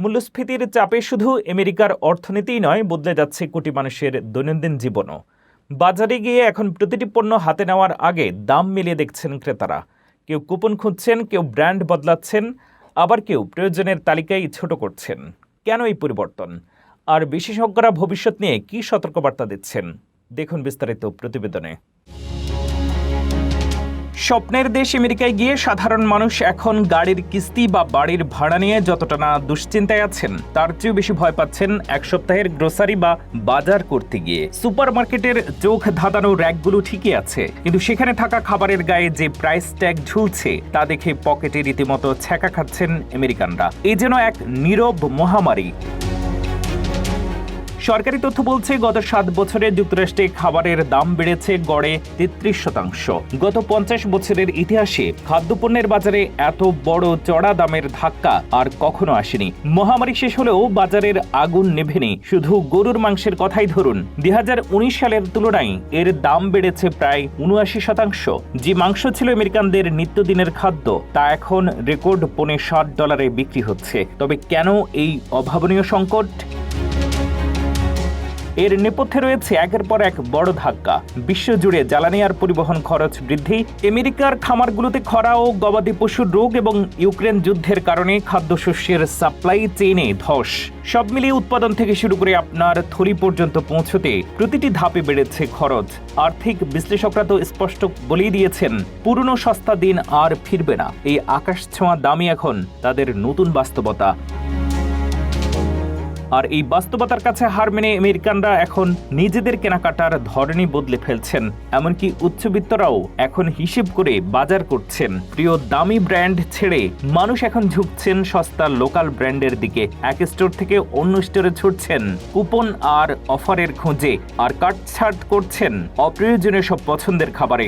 মূল্যস্ফীতির চাপে শুধু আমেরিকার অর্থনীতিই নয়, বদলে যাচ্ছে কোটি মানুষের দৈনন্দিন জীবনও। বাজারে গিয়ে এখন প্রতিটি পণ্য হাতে নেওয়ার আগে দাম মিলিয়ে দেখছেন ক্রেতারা। কেউ কুপন খুঁজছেন, কেউ ব্র্যান্ড বদলাচ্ছেন, আবার কেউ প্রয়োজনের তালিকায় ছোট করছেন। কেন এই পরিবর্তন? আর বিশেষজ্ঞরা ভবিষ্যৎ নিয়ে কী সতর্কবার্তা দিচ্ছেন? দেখুন বিস্তারিত প্রতিবেদনে। স্বপ্নের দেশ আমেরিকায় গিয়ে সাধারণ মানুষ এখন গাড়ির কিস্তি বা বাড়ির ভাড়া নিয়ে যতটা না দুশ্চিন্তায় আছেন, তার চেয়েও বেশি ভয় পাচ্ছেন এক সপ্তাহের গ্রোসারি বা বাজার করতে গিয়ে। সুপারমার্কেটের চোখ ধাঁধানো র্যাকগুলো ঠিকই আছে, কিন্তু সেখানে থাকা খাবারের গায়ে যে প্রাইস ট্যাগ ঝুলছে তা দেখে পকেটে রীতিমতো ছ্যাঁকা খাচ্ছেন আমেরিকানরা। এ যেন এক নীরব মহামারী। সরকারি তথ্য বলছে, গত 7 বছরে যুক্তরাষ্ট্রে খাবারের দাম বেড়েছে গড়ে 33%। গত 50 বছরের ইতিহাসে খাদ্যপণ্যের বাজারে এত বড় চড়া দামের ধাক্কা আর কখনো আসেনি। মহামারী শেষ হলেও বাজারের আগুন নেভেনি। শুধু গরুর মাংসের কথাই ধরুন, 2019 সালের তুলনায় এর দাম বেড়েছে প্রায় 79%। যে মাংস ছিল আমেরিকানদের নিত্যদিনের খাদ্য, তা এখন রেকর্ড $60 বিক্রি হচ্ছে। তবে কেন এই অভাবনীয় সংকট? এর নেপথ্যে রয়েছে একের পর এক বড় ধাক্কা। বিশ্বজুড়ে জ্বালানি আর পরিবহন খরচ বৃদ্ধি, আমেরিকার খামারগুলোতে খরা ও গবাদি পশুর রোগ এবং ইউক্রেন যুদ্ধের কারণে খাদ্যশস্যের সাপ্লাই চেইনে ধস। সব মিলিয়ে উৎপাদন থেকে শুরু করে আপনার থলি পর্যন্ত পৌঁছতে প্রতিটি ধাপে বেড়েছে খরচ। আর্থিক বিশ্লেষকরা তো স্পষ্ট বলেই দিয়েছেন, পুরনো সস্তা দিন আর ফিরবে না। এই আকাশ ছোঁয়া দামই এখন তাদের নতুন বাস্তবতা। আর এই বাস্তবতার কাছে হার মেনে আমেরিকানরা এখন নিজেদের কেনাকাটার ধরনই বদলে ফেলছেন। এমনকি উচ্চবিত্তরাও এখন হিসেব করে বাজার করছেন। প্রিয় দামি ব্র্যান্ড ছেড়ে মানুষ এখন ঝুঁকছেন সস্তা লোকাল ব্র্যান্ডের দিকে। এক স্টোর থেকে অন্য স্টোরে ছুটছেন কুপন আর অফারের খোঁজে, আর কাটছাট করছেন অপ্রয়োজনীয় সব পছন্দের খাবারে।